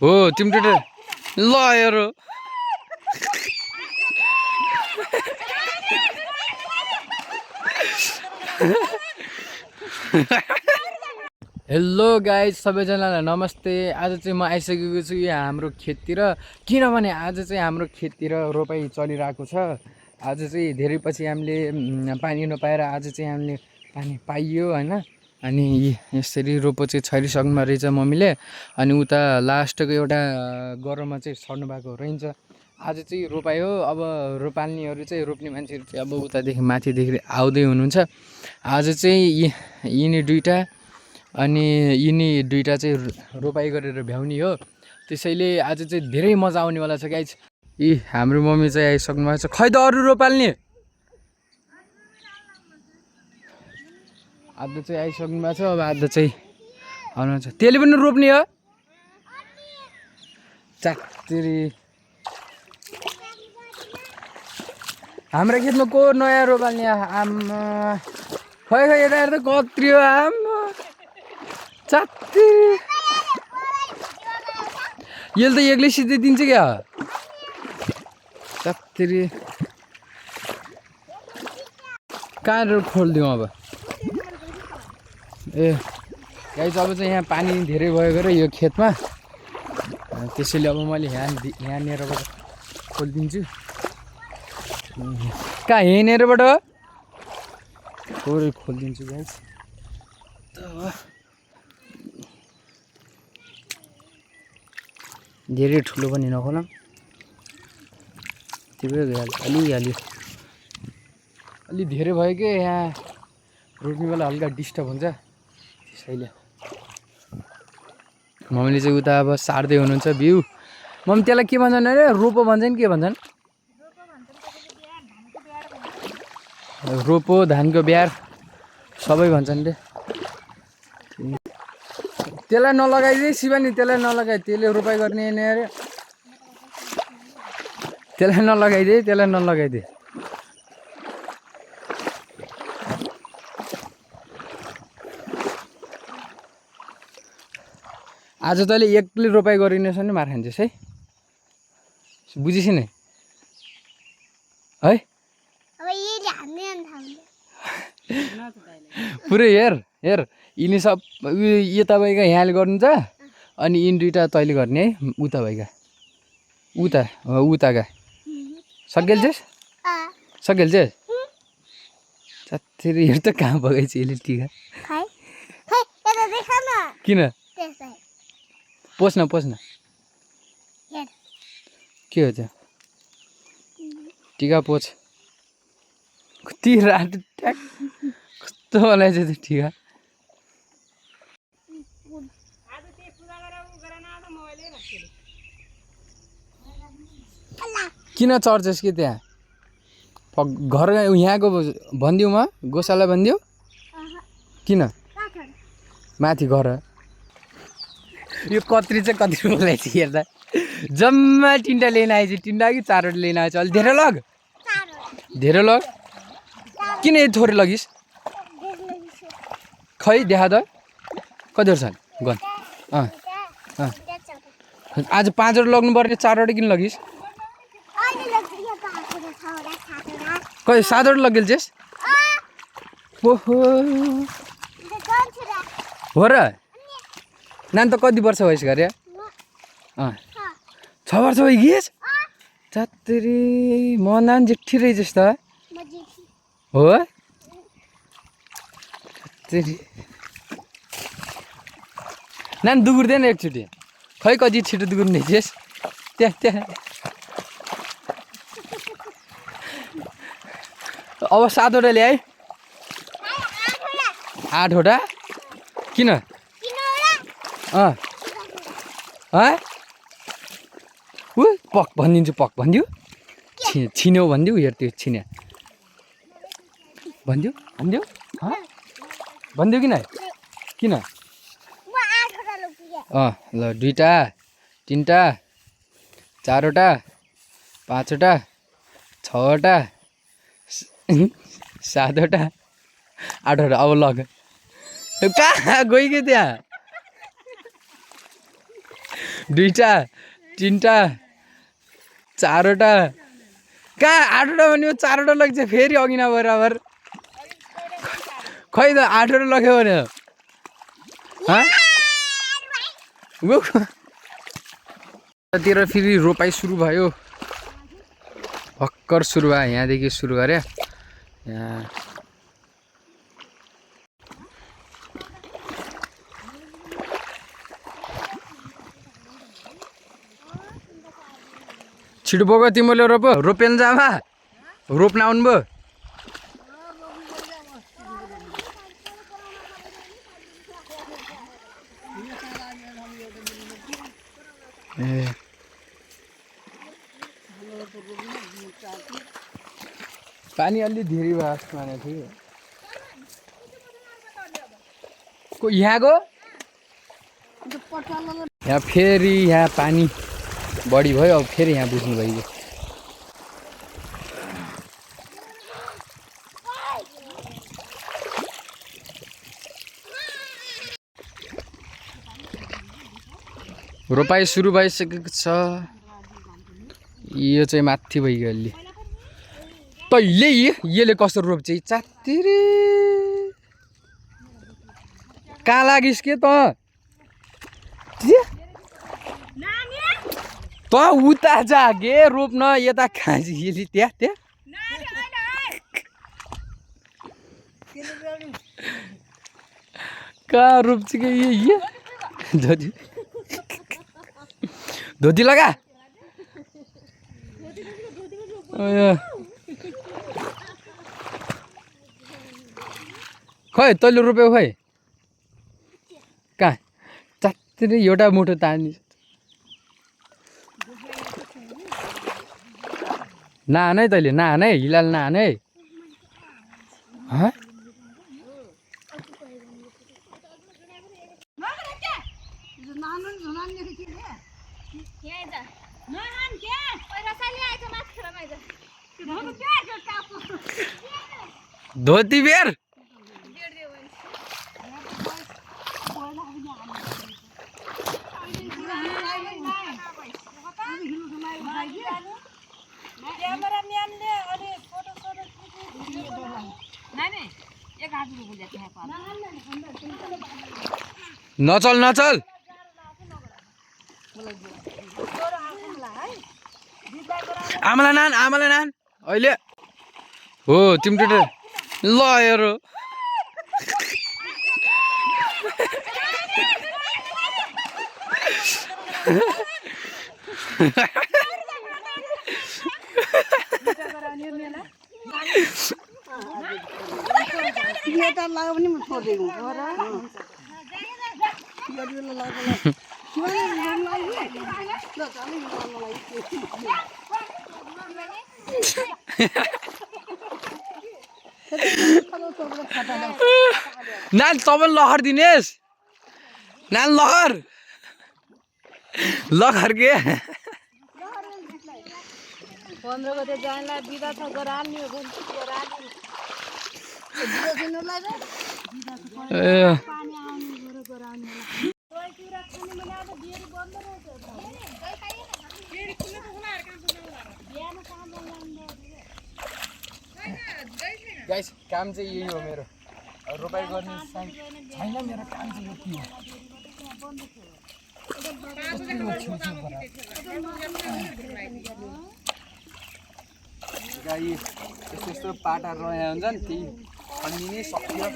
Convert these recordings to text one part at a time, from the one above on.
हो तिमी टुटे ल हेर हेलो गाइज सबैजनालाई नमस्ते। आज चाहिँ म आइसकेको छु यहाँ हाम्रो खेततिर, किनभने आज चाहिँ हाम्रो खेततिर रोपाइ चलिरहेको छ। आज चाहिँ धेरै पछि हामीले पानी नपाएर आज चाहिँ हामीले पानी पाइयो होइन। अनि यसरी रोपो चाहिँ छरिसक्नु रहेछ मम्मीले। अनि उता लास्टको एउटा गह्रोमा चाहिँ सर्नु भएको रहन्छ। आज चाहिँ रोपायो। अब रोपाल्नेहरू चाहिँ रोप्ने मान्छेहरू चाहिँ अब उतादेखि माथिदेखि आउँदै हुनुहुन्छ। आज चाहिँ यिनी दुईवटा अनि यिनी दुईवटा चाहिँ रोपाइ गरेर भ्याउने हो। त्यसैले आज चाहिँ धेरै मजा आउनेवाला छ गाइज। हाम्रो मम्मी चाहिँ आइसक्नु भएको छ। खै त अरू रोपाल्ने आधा चाहिँ आइसक्नु भएको छ। अब आधा चाहिँ आउनुहुन्छ। त्यसले पनि रोप्ने हो चाकरी। हाम्रो खेतमा को नयाँ रोपाल्ने आमा खै खै यता हेर्दा कत्रि हो आमा चात्ती। यसले त एक्लै सिधाइदिन्छ क्या चात्तरी। कहाँ खोलिदिउँ अब। ए गाइस अब चाहिँ यहाँ पानी धेरै भयो गएर यो खेतमा, त्यसैले अब मैले यहाँनिरबाट खोलिदिन्छु। कहाँ यहाँनिरबाट थोरै खोलिदिन्छु गाइस। धेरै ठुलो पनि नखोला, त्यही अलिअलि अलि धेरै भयो कि यहाँ रोप्ने बेला हल्का डिस्टर्ब हुन्छ। त्यसैले मम्मीले चाहिँ उता अब सार्दै हुनुहुन्छ बिउ। मम्मी त्यसलाई के भन्छन् अरे रोपो भन्छन् के भन्छन्? रोपो धानको ब्यार सबै भन्छन् रे। त्यसलाई नलगाइदिए शिवानी, त्यसलाई नलगाइ, त्यसले रोपाइ गर्ने नि अरे। त्यसलाई नलगाइदिए, त्यसलाई नलगाइदिए। आज तैँले एक्लै रोपाइ गरिनेछ भने मार खान्छस् है, बुझिस् नि है। पुरै हेर हेर यिनी सब यता भएका यहाँले गर्नुहुन्छ अनि यिनी दुईवटा तैँले गर्ने है। उता भएका उताका सकेल्छेस् सकेल्छेस् साथीहरू। हेर त कहाँ बगाइछ यसले टिका। किन पोस्न पोस्न के हो त्यो टिका पोछ। कति रात ट्याक कस्तो बनाएछ त्यो टिका। किन चढ्छस् कि त्यहाँ घर यहाँको भनिदिउँ म गोशाला भनिदिऊ। किन माथि घर यो कत्री चाहिँ कति लगाएछ हेर्दा जम्मा 3टा लिन आएछ। 3टा कि 4वटा लिन आएछ। अलि धेरै लग धेरै लग। किन यति थोरै लगिस् खै देखा त कतिवटा छन् गन। आज 5वटा लग्नु पर्ने 4वटा किन लगिस्? खै 7वटा लगिल्छेस् ओहो हो र। नानी त कति वर्ष भइस् गरे? 6 वर्ष भइगेस् चात्तरी। म नानी जेठी रहेछस् त हो। नानी दुगुर्दैन एकचोटि खै कति छिटो दुगुर्ने थिएस् त्यहाँ। अब 7वटा ल्याए 8वटा किन? पक भनिदिन्छु पक भनिदियो छिन्यौ भनिदिऊ। हेर त्यो छिन्या भनिदियो भनिदियो भनिदियो किन किन? ल 2टा 3टा 4वटा 5वटा 6वटा 7वटा 8वटा। अब लग कहाँ गइगयो त्यहाँ दुईटा तीनटा चारवटा कहाँ 8वटा भन्यो 4वटा लाग्छ फेरि अघि न बराबर खै त 8वटा लग्यो भने तिर फेरि रोपाइ सुरु भयो भर्खर सुरु भयो यहाँदेखि सुरु गरे यहाँ छिटो बोक तिमीले रोपेन जामा रोप्न आउनु भयो ए पानी अलि धेरै भयो जस्तो मानेको थियो को यहाँको यहाँ फेरि यहाँ पानी बढी भयो अब फेरि यहाँ बुझ्नु भयो रोपाइ सुरु भइसकेको छ यो चाहिँ माथि भइगयो अलि तैले यसले कसरी रोप्छ चातिरे कहाँ लागिस् के त उता जा गे रोप्न यता खाँची यसले त्यहाँ कहाँ रोप्छ कि यो धोती लगा खै तैँले रोप्यौ खै कहाँ चात्तिरी एउटा मुठो तानी नहान है तैँले नहान है हिलाल नहान है धोती बेर नचल नचल आमालाई नान अहिले हो तिम्रो ल हेर नान तपाईँ लहर दिनेस् नान लहर के 15 गते जानलाई बिदा छ गराल्ने हो पानी आउने गराल्ने तोय कुरा खाने मैले आज बियर बन्द रहेछ बियर खुल्ले त हुनाहरु काम बिहान काम गर्नु गाइस काम चाहिँ यही हो मेरो रोपाइ गर्ने छैन मेरो काम चाहिँ यति हो गाई यस्तो पाटाहरू रहेको हुन्छ नि त्यही खनिने सक्यो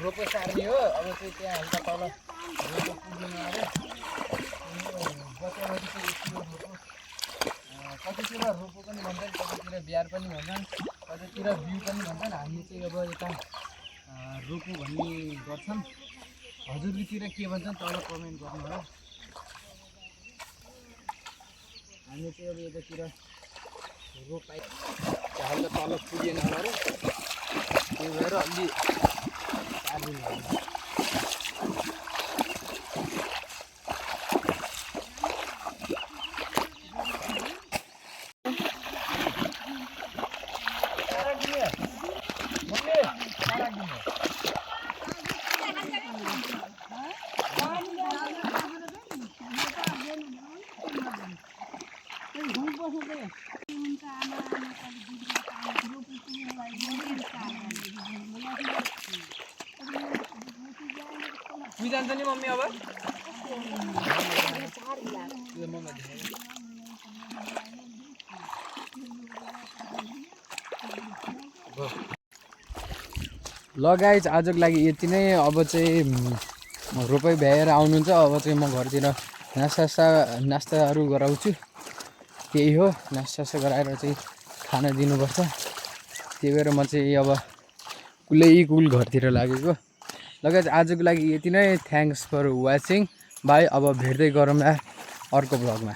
रोपो सार्ने हो अब चाहिँ त्यहाँ हल्का तल रोपो पुग्दैन अरे कतितिर रोपो पनि भन्छन् कतितिर बिहार पनि भन्छन् कतितिर बिउ पनि भन्छन् हामी चाहिँ अब यता रोपो भन्ने गर्छन् हजुरतिर के भन्छन् तल कमेन्ट गर्नु होला हामी चाहिँ अब यतातिर रोपाइ हल्का तल पुगेन अरे त्यही भएर अलि सार्दिनु होला हुन्छ आमा जान्छ नि मम्मी अब ल गाइज आजको लागि यति नै। अब चाहिँ रोपाइ भ्याएर आउनुहुन्छ। अब चाहिँ म घरतिर नास्ताहरू गराउँछु। त्यही हो, नास्ता गराएर चाहिँ खाना दिनुपर्छ। त्यही भएर म चाहिँ अब कुल घरतिर लागेको। ल गाइज आजको लागि यति नै। Thanks for watching. बाई। अब भेट्दै गरौँला अर्को भ्लगमा।